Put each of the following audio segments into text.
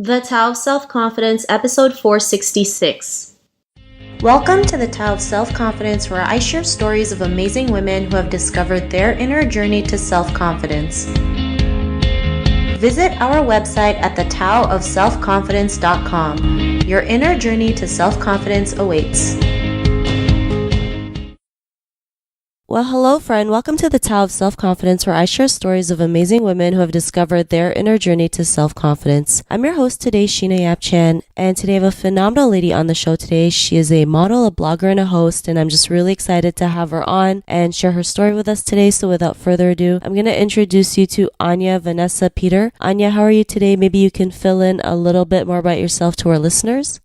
The Tao of Self-Confidence, episode 466. Welcome to the Tao of Self-Confidence, where I share stories of amazing women who have discovered their inner journey to self-confidence. Visit our website at thetaoofselfconfidence.com. Your inner journey to self-confidence awaits. Well, hello, friend. Welcome to the Tao of Self-Confidence, where I share stories of amazing women who have discovered their inner journey to self-confidence. I'm your host today, Sheena Yap Chan, and today I have a phenomenal lady on the show today. She is a model, a blogger, and a host, and I'm just really excited to have her on and share her story with us today. So without further ado, I'm going to introduce you to Anja-Vanessa Peter. Anja, how are you today? Maybe you can fill in a little bit more about yourself to our listeners.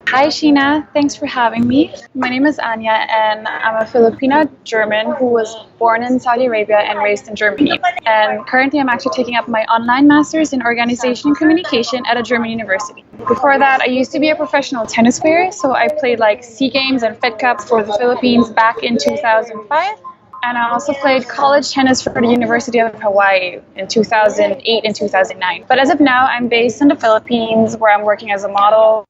Hi Sheena, thanks for having me. My name is Anja and I'm a Filipina-German who was born in Saudi Arabia and raised in Germany. And currently I'm actually taking up my online master's in organization and communication at a German university. Before that, I used to be a professional tennis player, so I played like SEA Games and Fed Cups for the Philippines back in 2005. And I also played college tennis for the University of Hawai'i in 2008 and 2009. But as of now, I'm based in the Philippines where I'm working as a model,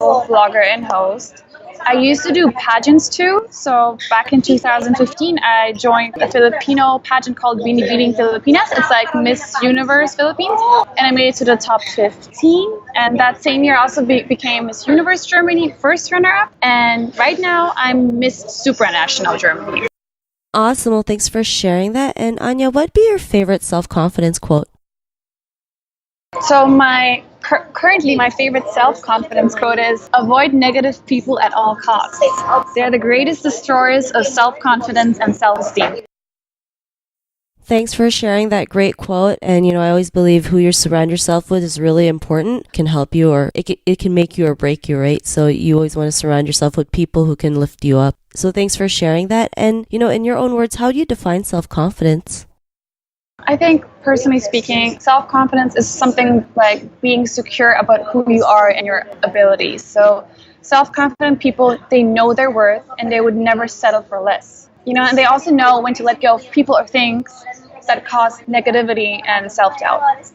blogger, and host. I used to do pageants too. So back in 2015, I joined a Filipino pageant called Binibining Pilipinas. It's like Miss Universe Philippines. And I made it to the top 15. And that same year I also became Miss Universe Germany, first runner-up. And right now I'm Miss Supranational Germany. Awesome. Well, thanks for sharing that. And Anja, what'd be your favorite self-confidence quote? So currently my favorite self-confidence quote is, avoid negative people at all costs. They're the greatest destroyers of self-confidence and self-esteem. Thanks for sharing that great quote. And, I always believe who you surround yourself with is really important. Can help you, or it can make you or break you, right? So you always want to surround yourself with people who can lift you up. So thanks for sharing that. And, in your own words, how do you define self-confidence? I think, personally speaking, self-confidence is something like being secure about who you are and your abilities. So self-confident people, they know their worth and they would never settle for less. And they also know when to let go of people or things that cause negativity and self-doubt.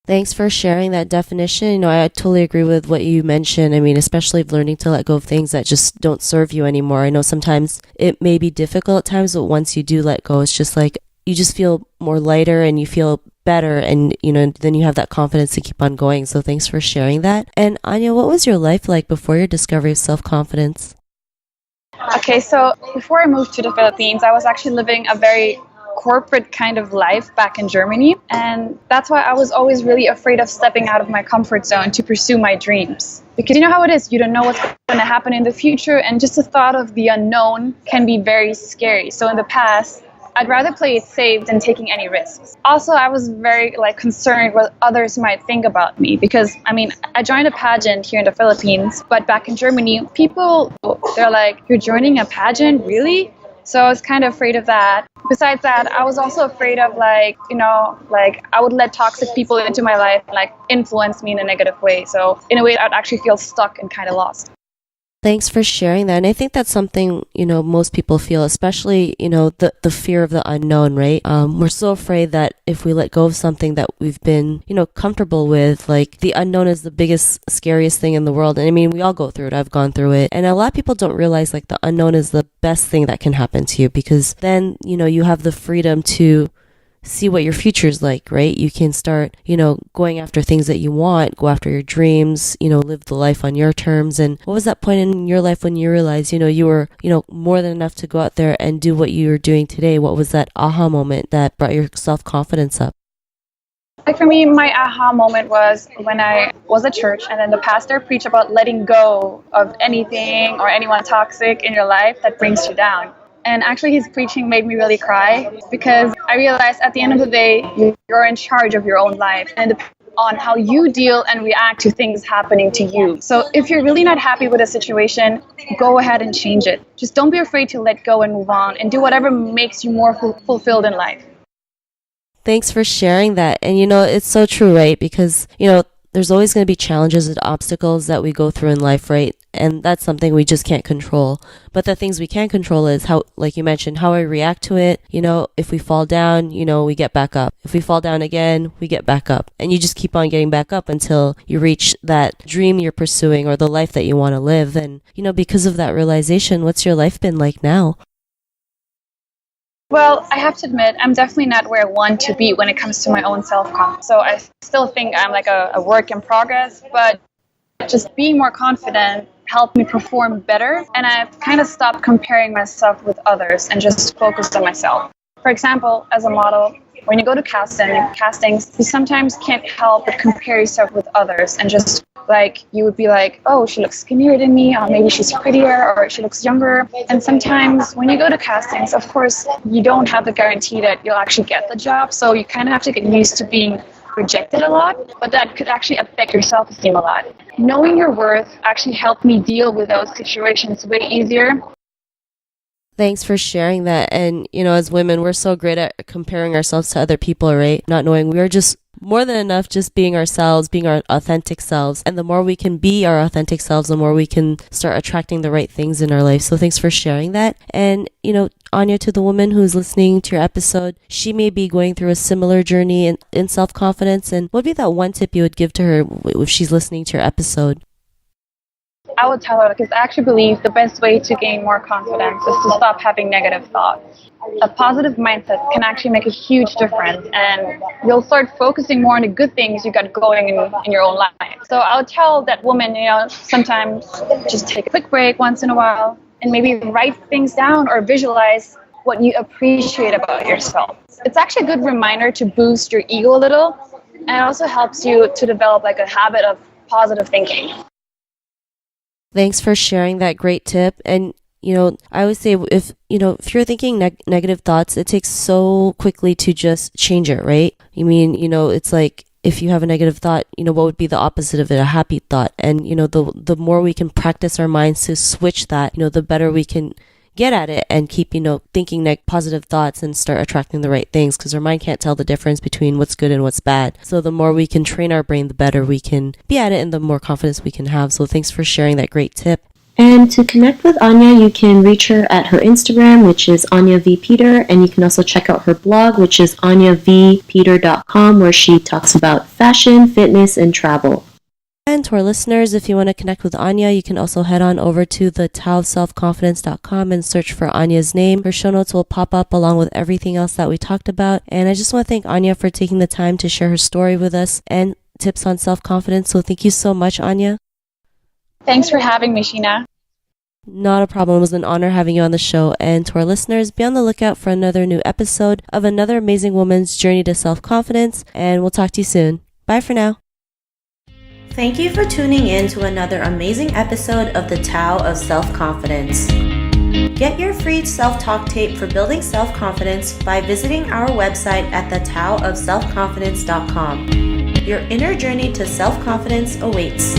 Thanks for sharing that definition. I totally agree with what you mentioned. Especially learning to let go of things that just don't serve you anymore. I know sometimes it may be difficult at times, but once you do let go, it's just like you just feel more lighter and you feel better, and then you have that confidence to keep on going. So thanks for sharing that. And Anja, what was your life like before your discovery of self-confidence? Okay, so before I moved to the Philippines, I was actually living a very corporate kind of life back in Germany, and that's why I was always really afraid of stepping out of my comfort zone to pursue my dreams. Because you know how it is, you don't know what's going to happen in the future, and just the thought of the unknown can be very scary. So in the past, I'd rather play it safe than taking any risks. Also, I was very concerned what others might think about me because, I joined a pageant here in the Philippines, but back in Germany, people, they're like, you're joining a pageant? Really? So I was kind of afraid of that. Besides that, I was also afraid of I would let toxic people into my life and influence me in a negative way. So in a way, I'd actually feel stuck and kind of lost. Thanks for sharing that. And I think that's something, most people feel, especially, the fear of the unknown, right? We're so afraid that if we let go of something that we've been, comfortable with, the unknown is the biggest, scariest thing in the world. And we all go through it. I've gone through it. And a lot of people don't realize the unknown is the best thing that can happen to you, because then, you have the freedom to see what your future is like, right? You can start, going after things that you want, go after your dreams, live the life on your terms. And what was that point in your life when you realized, you were, more than enough to go out there and do what you were doing today? What was that aha moment that brought your self-confidence up? For me, my aha moment was when I was at church and then the pastor preached about letting go of anything or anyone toxic in your life that brings you down. And actually his preaching made me really cry because I realized at the end of the day, you're in charge of your own life and on how you deal and react to things happening to you. So if you're really not happy with a situation, go ahead and change it. Just don't be afraid to let go and move on and do whatever makes you more fulfilled in life. Thanks for sharing that. And it's so true, right? Because, there's always going to be challenges and obstacles that we go through in life, right? And that's something we just can't control. But the things we can control is how, like you mentioned, how I react to it. If we fall down, we get back up. If we fall down again, we get back up. And you just keep on getting back up until you reach that dream you're pursuing or the life that you want to live. And, because of that realization, what's your life been like now? Well, I have to admit, I'm definitely not where I want to be when it comes to my own self-confidence. So I still think I'm like a work in progress, but just being more confident helped me perform better. And I've kind of stopped comparing myself with others and just focused on myself. For example, as a model, when you go to castings, you sometimes can't help but compare yourself with others and just you would be like, oh, she looks skinnier than me, or maybe she's prettier, or she looks younger. And sometimes when you go to castings, of course, you don't have the guarantee that you'll actually get the job. So you kind of have to get used to being rejected a lot, but that could actually affect your self-esteem a lot. Knowing your worth actually helped me deal with those situations way easier. Thanks for sharing that. And, as women, we're so great at comparing ourselves to other people, right? Not knowing we are just more than enough just being ourselves, being our authentic selves. And the more we can be our authentic selves, the more we can start attracting the right things in our life. So thanks for sharing that. And, Anja, to the woman who's listening to your episode, she may be going through a similar journey in self-confidence. And what would be that one tip you would give to her if she's listening to your episode? I would tell her, because I actually believe the best way to gain more confidence is to stop having negative thoughts. A positive mindset can actually make a huge difference, and you'll start focusing more on the good things you got going in your own life. So I would tell that woman, sometimes just take a quick break once in a while and maybe write things down or visualize what you appreciate about yourself. It's actually a good reminder to boost your ego a little, and it also helps you to develop a habit of positive thinking. Thanks for sharing that great tip. And, I always say if you're thinking negative thoughts, it takes so quickly to just change it, right? It's like if you have a negative thought, what would be the opposite of it? A happy thought. And, the more we can practice our minds to switch that, the better we can get at it and keep, thinking positive thoughts and start attracting the right things, because our mind can't tell the difference between what's good and what's bad. So the more we can train our brain, the better we can be at it and the more confidence we can have. So thanks for sharing that great tip. And to connect with Anja, you can reach her at her Instagram, which is Anja-V Peter, and you can also check out her blog, which is anjavpeter.com, where she talks about fashion, fitness, and travel. And to our listeners, if you want to connect with Anja, you can also head on over to the taoofselfconfidence.com and search for Anja's name. Her show notes will pop up along with everything else that we talked about. And I just want to thank Anja for taking the time to share her story with us and tips on self-confidence. So thank you so much, Anja. Thanks for having me, Sheena. Not a problem. It was an honor having you on the show. And to our listeners, be on the lookout for another new episode of another amazing woman's journey to self-confidence. And we'll talk to you soon. Bye for now. Thank you for tuning in to another amazing episode of the Tao of Self-Confidence. Get your free self-talk tape for building self-confidence by visiting our website at thetaoofselfconfidence.com. Your inner journey to self-confidence awaits.